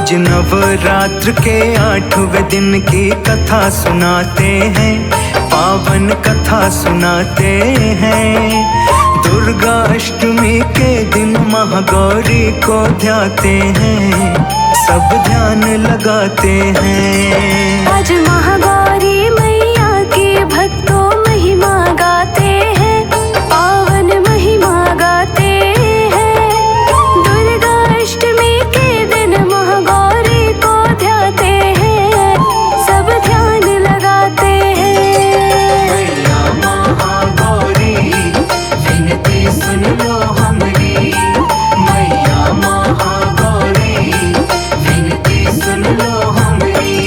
आज नवरात्र के 8वें दिन की कथा सुनाते हैं, पावन कथा सुनाते हैं। दुर्गा अष्टमी के दिन महागौरी को ध्याते हैं, सब ध्यान लगाते हैं। आज महागौरी मैया की भक्तों महिमा गाते हैं, पावन महिमा गाते हैं। दुर्गा अष्टमी के दिन महागौरी को ध्याते हैं, सब ध्यान लगाते हैं। मैया महागौरी विनती सुन लो हमारी, मैया महागौरी विनती सुन लो हमारी।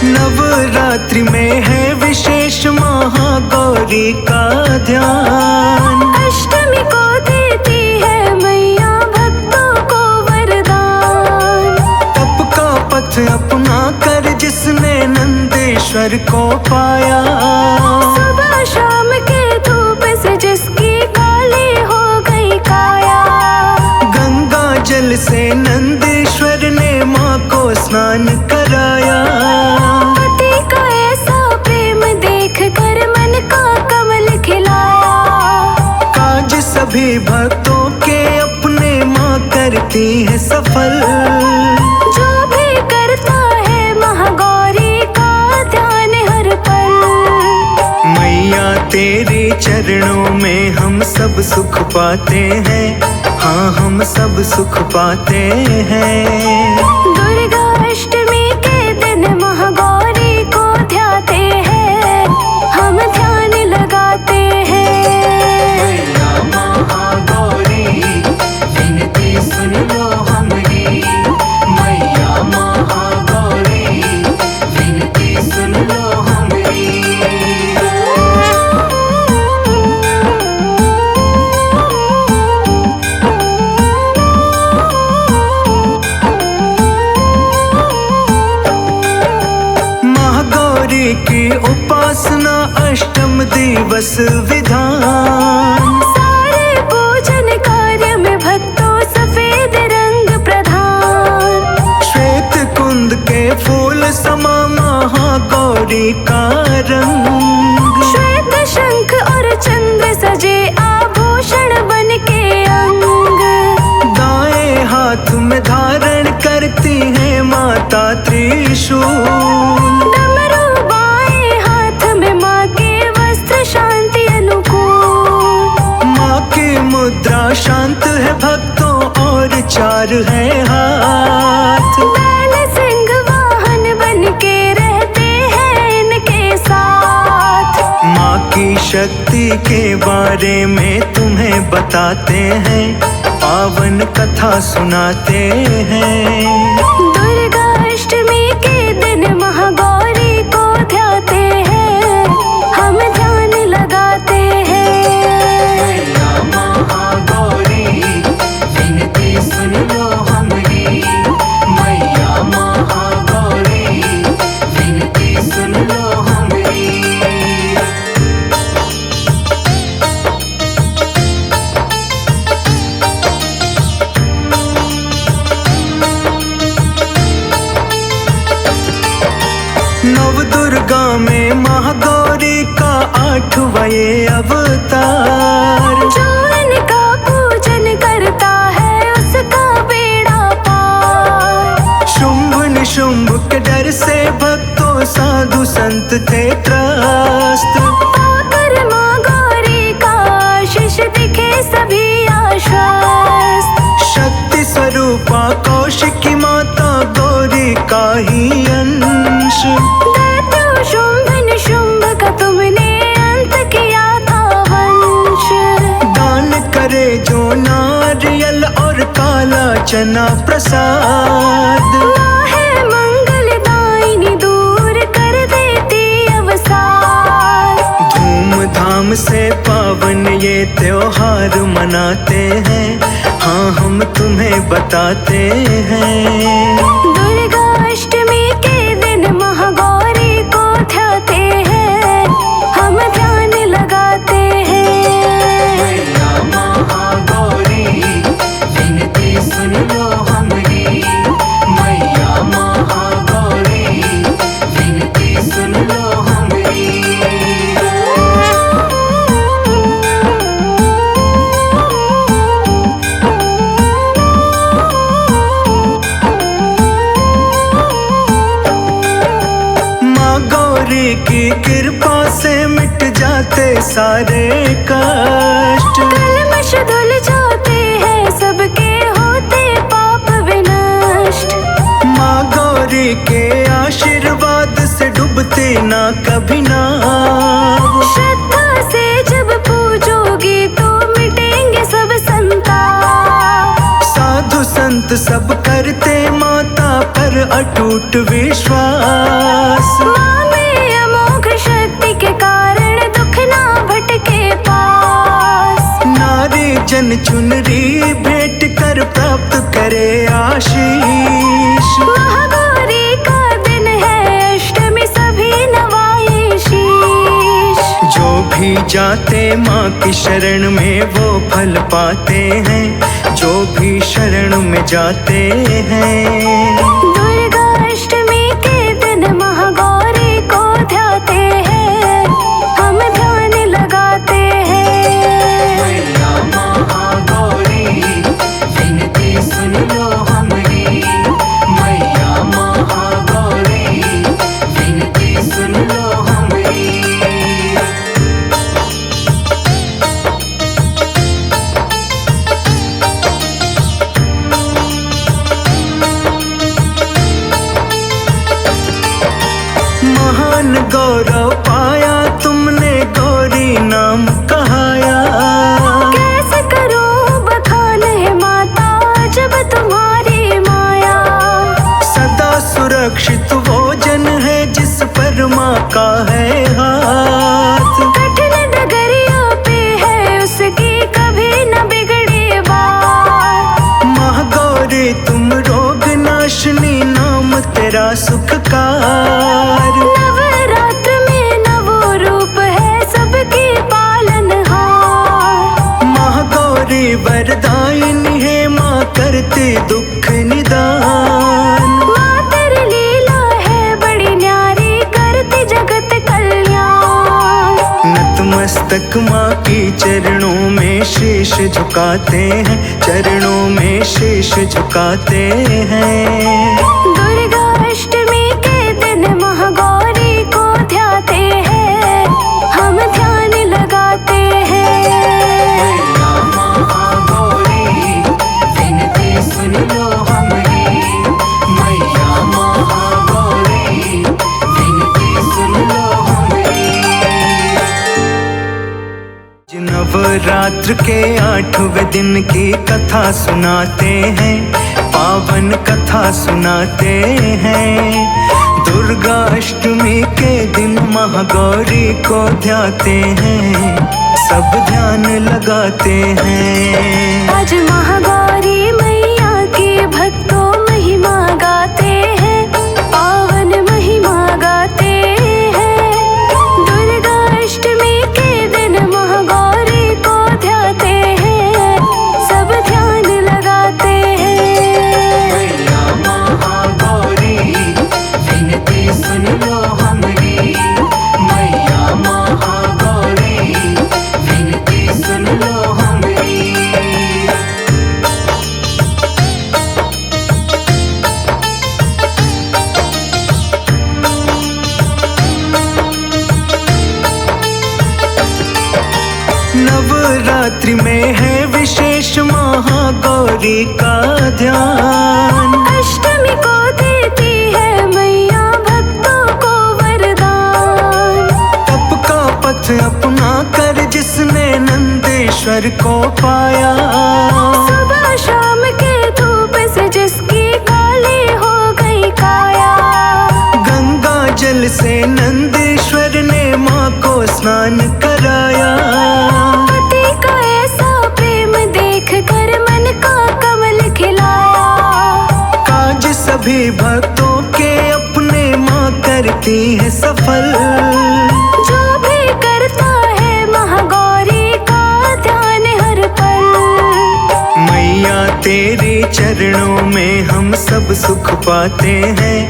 नवरात्रि में है विशेष महागौरी का ध्यान, अष्टमी को देती है मैया भक्तों को वरदान। तप का पथ अपना कर जिसने नंदेश्वर को पाया, सुबह शाम के धूप से जिसकी काली हो गई काया। गंगा जल से नंदेश्वर ने माँ को स्नान कराया। पति का ऐसा प्रेम देख कर मन का कमल खिलाया। काज सभी भक्तों के अपने माँ करती है सफल, जो भी करता है महागौरी का ध्यान हर पल। मैया तेरे चरणों में हम सब सुख पाते हैं, हाँ हम सब सुख पाते हैं। दुर्गा अष्टमी के दिन महागौरी को ध्याते हैं, हम ध्यान लगाते हैं। मैया महागौरी विनती सुन लो हमारी, मैया महागौरी विनती सुन लो हमारी। महागौरी की उपासना अष्टम दिवस विधान, सारे पूजन कार्य में भक्तों सफेद रंग प्रधान। श्वेत कुंद के फूल समा महागौरी का रंग, श्वेत शंख और चंद्र सजे आभूषण बन के अंग। दाएं हाथ में धारण करती है माता त्रिशूल, डमरू बाएं हाथ में माँ के वस्त्र शांति अनुकूल। माँ की मुद्रा शांत है भक्तों और चार है हाथ, बैल सिंह वाहन बन के रहते हैं इनके साथ। माँ की शक्ति के बारे में तुम्हें बताते हैं, पावन कथा सुनाते हैं। दुर्गा अष्टमी के दिन महागौरी को ध्याते हैं, हम ध्यान लगाते हैं। मैया महागौरी विनती सुन लो हमारी, मैया महागौरी विनती सुन लो हमारी। नव दुर्गा में महागौरी का 8वां ये अवतार, जो इनका पूजन करता है उसका बेड़ा पार। शुंभ निशुंभ के डर से भक्तों साधु संत थे त्रस्त, पाकर माँ गौरी का आशीष दिखे सभी आश्वस्त। शक्ति स्वरूपा कौशिकी माता गौरी का ही अंश, दैत्य शुंभ निशुंभ का तुमने अंत किया था वंश। दान करे जो नारियल और काला चना प्रसाद, माँ है मंगलदायिनी दूर कर देती अवसाद। धूमधाम से पावन ये त्योहार मनाते हैं, हाँ हम तुम्हें बताते हैं। दुर्गा अष्टमी के दिन महागौरी महागौरी की कृपा से मिट जाते सारे कष्ट। कलमश धुल जाते हैं सबके होते पाप विनष्ट। माँ गौरी के आशीर्वाद से डूबते ना कभी नाव। श्रद्धा से जब पूजोगी तो मिटेंगे सब संताप। साधु संत सब करते माता पर अटूट विश्वास। माँ में अमोघ शक्ति के कारण दुख ना भटके पास। नारी जन चुनरी भेंट कर प्राप्त करे आशीष। महागौरी का दिन है अष्टमी सभी नवाए शीश। जो भी जाते माँ की शरण में वो फल पाते हैं, जो भी शरण में जाते हैं। दुर्गा अष्टमी के दिन महागौरी को ध्याते हैं, हम ध्यान लगाते हैं। मैया महागौरी विनती सुन लो हमारी। मैया महागौरी विनती सुन लो हमारी। महान गौरव पाया तुमने गौरी नाम कहाया। कैसे करूं बखान है माता जब तुम्हारी माया। सदा सुरक्षित वो जन है जिस पर माँ का है हाथ। कठिन डगरिया पे है उसकी कभी न बिगड़े बात। महागौरी तुम रोग नाशनी नाम तेरा सुखकार। नवरात्र में नवो रूप है सबकी पालनहार। महागौरी वरदायिनी है माँ करती दुख निदान। माँ तेरी लीला है बड़ी न्यारी करती जगत कल्याण। नतमस्तक माँ की चरणों में शीश झुकाते हैं, चरणों में शीश झुकाते हैं। दुर्गा अष्टमी के दिन महागौरी को ध्याते हैं, हम ध्यान लगाते हैं। मैया महागौरी विनती सुन लो हमारी। मैया महागौरी विनती सुन लो हमारी। नवरात्र के 8वें दिन की कथा सुनाते हैं, पावन कथा सुनाते हैं। दुर्गा अष्टमी के दिन महागौरी को ध्याते हैं, सब ध्यान लगाते हैं। आज महागौरी मैया की भक्तों महिमा गाते हैं, पावन महिमा गाते हैं। दुर्गा अष्टमी के दिन महागौरी को ध्याते हैं, सब ध्यान लगाते हैं। मैया महागौरी विनती सुन लो हमारी। मैया महागौरी विनती सुन लो हमारी। नवरात्रि में है विशेष महागौरी का ध्यान। अष्टमी को देती है मैया भक्तों को वरदान। तप का पथ अपना कर जिसने नंदेश्वर को पाया। सुबह शाम के धूप से जिसकी काली हो गई काया। गंगा जल से नंदेश्वर ने माँ को स्नान कराया। पति का ऐसा प्रेम देख कर मन का कमल खिलाया। काज सभी भक्तों के अपने माँ करती है सफल। जो भी करता है महागौरी का ध्यान हर पल। मैया तेरे चरणों में हम सब सुख पाते हैं,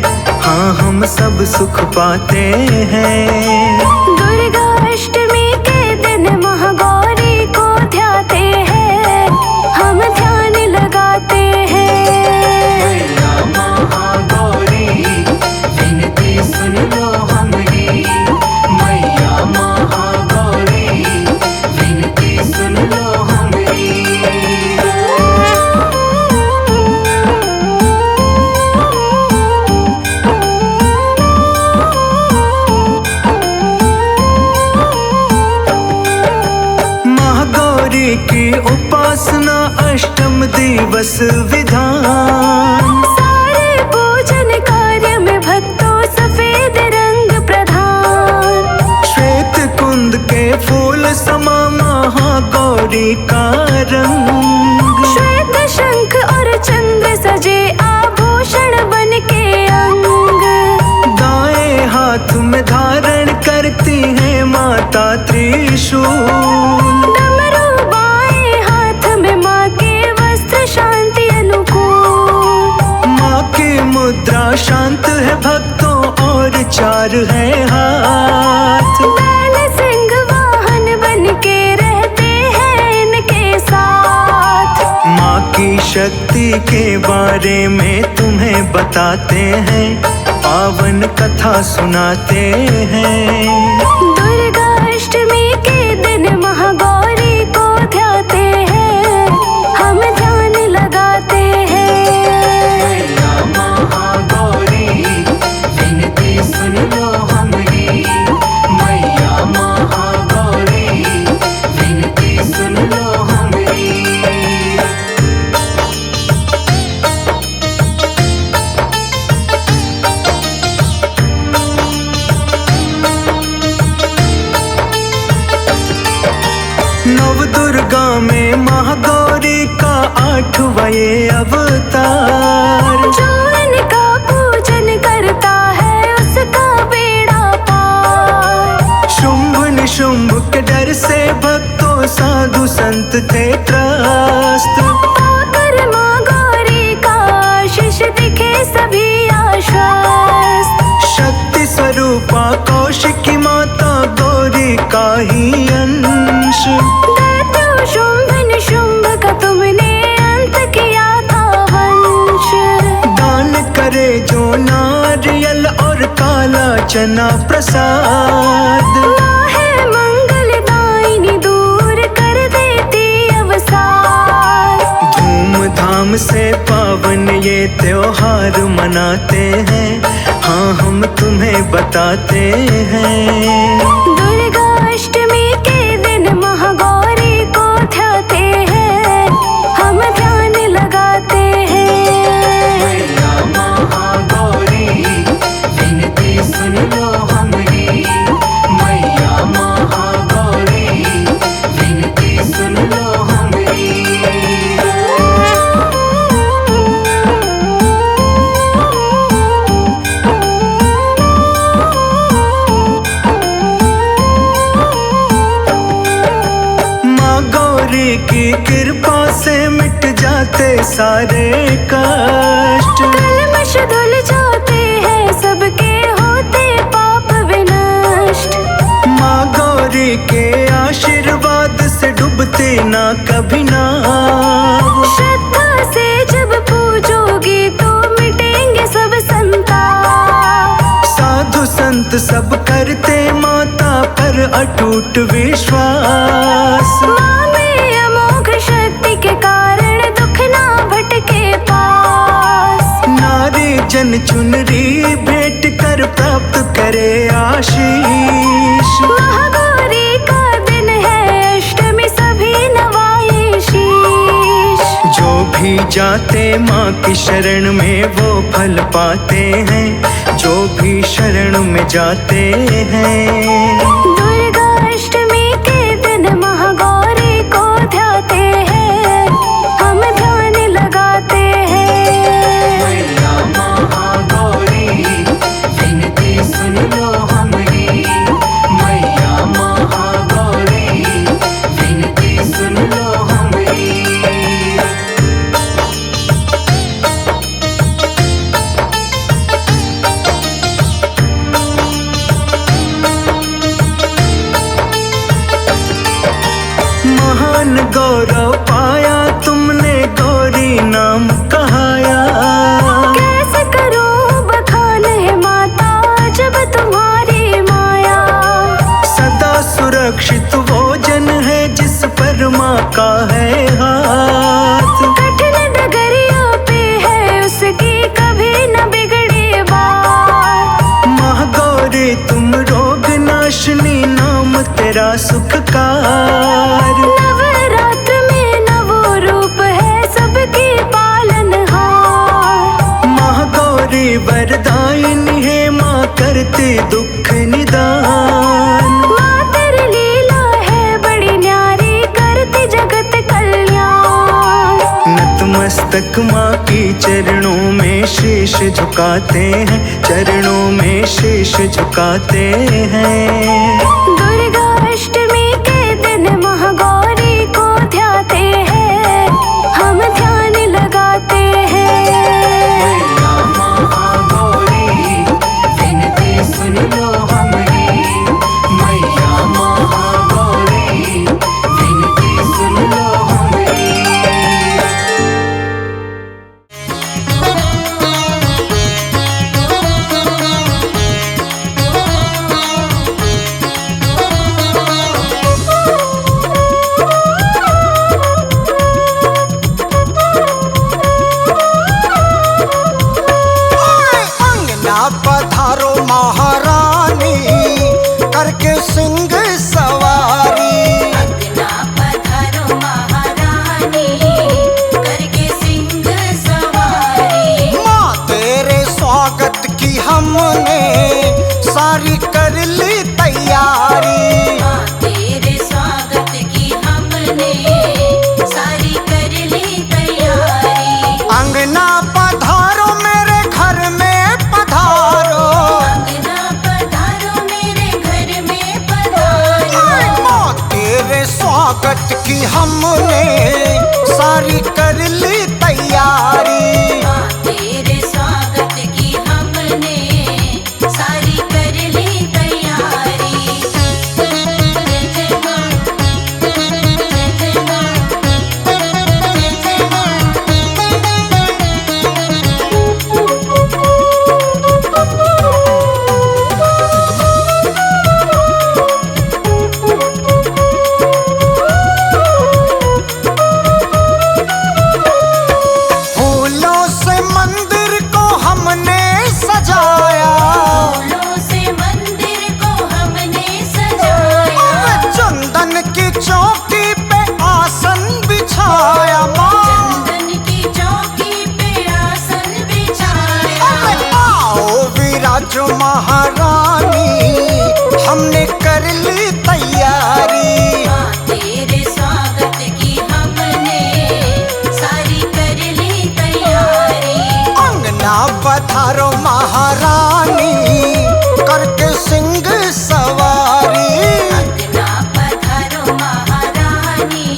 हाँ हम सब सुख पाते हैं। दुर्गा अष्टमी के दिन महागौरी को ध्याते हैं, हम ध्यान लगाते हैं। मैया महागौरी विनती सुन लो हमारी। तेरी उपासना अष्टम दिवस विधान। सारे पूजन कार्य में भक्तों सफेद रंग प्रधान। श्वेत कुंद के फूल समा महागौरी का रंग। श्वेत शंख और चंद्र सजे आभूषण बन के अंग। दाएं हाथ में धारण करती है माता त्रिशूल। डमरू बाएं हाथ में माँ के वस्त्र शांति अनुकूल। माँ की मुद्रा शांत है भक्तों और चार है हाथ। बैल सिंह वाहन बन के रहते हैं इनके साथ। माँ की शक्ति के बारे में तुम्हें बताते हैं, पावन कथा सुनाते हैं। दुर्गा अष्टमी के दिन महागौरी को ध्याते हैं, हम ध्यान लगाते हैं। महागौरी विनती सुन लो हमारी, मैया महागौरी विनती सुन लो हमारी। नव दुर्गा में महागौरी का 8वां ये अवतार। जो इनका पूजन करता है उसका बेड़ा पार। शुंभ निशुंभ के डर से भक्तों साधु संत थे त्रस्त। पाकर माँ गौरी का आशीष दिखे सभी आश्वस्त। शक्ति स्वरूपा कौशिकी माता गौरी का ही अंश। दैत्य शुंभ निशुंभ का तुमने अंत किया था वंश। दान करे जो नारियल और काला चना प्रसाद। माँ है मंगलदायिनी दूर कर देती अवसाद। धूमधाम से पावन ये त्योहार मनाते हैं, हाँ हम तुम्हें बताते हैं। दुर्गा अष्टमी के दिन महागौरी को ध्याते हैं, हम ध्यान लगाते हैं। महागौरी विनती सुन लो हमारी, मैया महागौरी विनती सुन लो हमारी। की कृपा से मिट जाते सारे कष्ट। कलमश धुल जाते हैं सबके होते पाप विनष्ट। माँ गौरी के आशीर्वाद से डूबते ना कभी नाव। श्रद्धा से जब पूजोगी तो मिटेंगे सब संताप। साधु संत सब करते माता पर अटूट विश्वास। माँ में अमोघ शक्ति के कारण दुख ना भटके पास। नारी जन चुनरी भेंट कर प्राप्त करे आशीष। महागौरी का दिन है अष्टमी सभी नवाए शीश। जो भी जाते माँ की शरण में वो फल पाते हैं, जो भी शरण में जाते हैं। दुर्गा अष्टमी के दिन महागौरी को ध्याते हैं, हम ध्यान लगाते हैं। महागौरी विनती सुन लो हमारी, मैया महागौरी विनती सुन लो हमारी। महान गौरव पाया तुमने गौरी नाम कहाया। कैसे करूं बखान है माता जब तुम्हारी माया। सदा सुरक्षित वो जन है जिस पर माँ का है हाथ। कठिन डगरिया पे है उसकी कभी न बिगड़े बात। महागौरी तुम रोग नाशनी नाम तेरा सुखकार। नवरात्र में करते दुख निदान। माँ तेरी लीला है बड़ी न्यारी, करती जगत कल्याण। नतमस्तक माँ की चरणों में शीश झुकाते हैं, चरणों में शीश झुकाते हैं। दुर्गा अष्टमी के दिन महागौरी को ध्याते हैं, हम ध्यान लगाते हैं। महागौरी विनती सुन लो हमारी, मैया महागौरी विनती सुन लो हमारी। पधारो महारानी करके सिंह सवारी। अंगना पधारो महारानी करके सिंह सवारी। माँ तेरे स्वागत की हमने सारी कर ली तैयारी। माँ तेरे स्वागत की हमने सारी कर ली तैयारी। अंगना पधारो मेरे घर में पधारो। अंगना पधारो मेरे घर में पधारो। माँ तेरे स्वागत की हमने सारी कर ली तैयारी। माँ तेरे स्वागत की हमने सारी कर ली तैयारी। जय जय माँ, जय जय माँ, जय जय माँ। फूलों से मंदिर को हमने सजाया। फूलों से मंदिर को हमने सजाया। और चंदन की चौकी पे आसन बिछाया। माँ चंदन की चौकी पे आसन बिछाया। आओ विराजो महारानी, हमने कर ली तैयारी। माँ तेरे स्वागत की हमने सारी कर ली तैयारी। अंगना पधारो महारानी करके सिंह सवारी। अंगना पधारो महारानी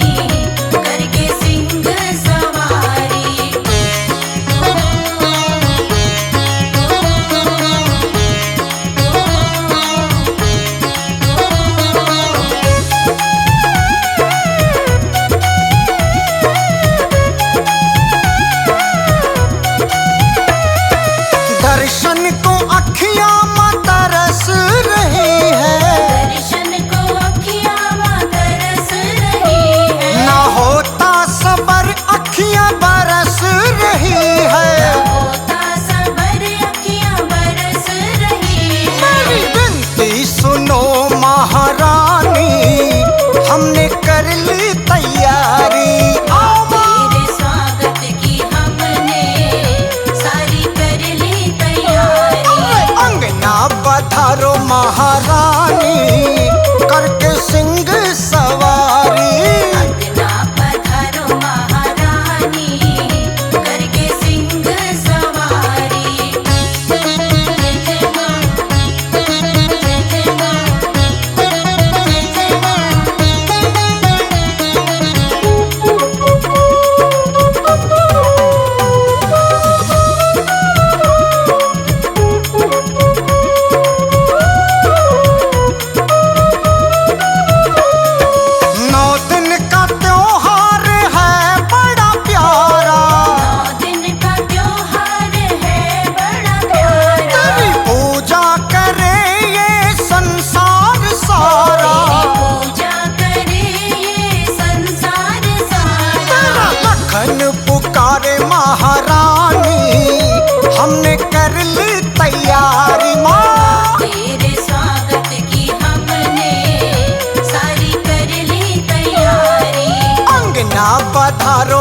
करके सिंह सवारी। दर्शन को अखियां माँ तरस रही है। दर्शन को अखियाँ माँ तरस रही है। ना होता सबर अखियां बरस रही है। होता सबर अखियाँ बरस रही है। मेरी विनती सुनो महारानी, हमने कर ली तैयारी। आओ माँ। तेरे स्वागत की हमने सारी कर ली तैयारी। अंगना पधारो महारानी करके सिंह सवारी। अंगना पधारो महारानी करके सिंह सवारी। जय जय माँ, जय जय माँ, जय जय माँ। तैयारी माँ। तेरे स्वागत की हमने सारी कर ली तैयारी। अंगना पधारो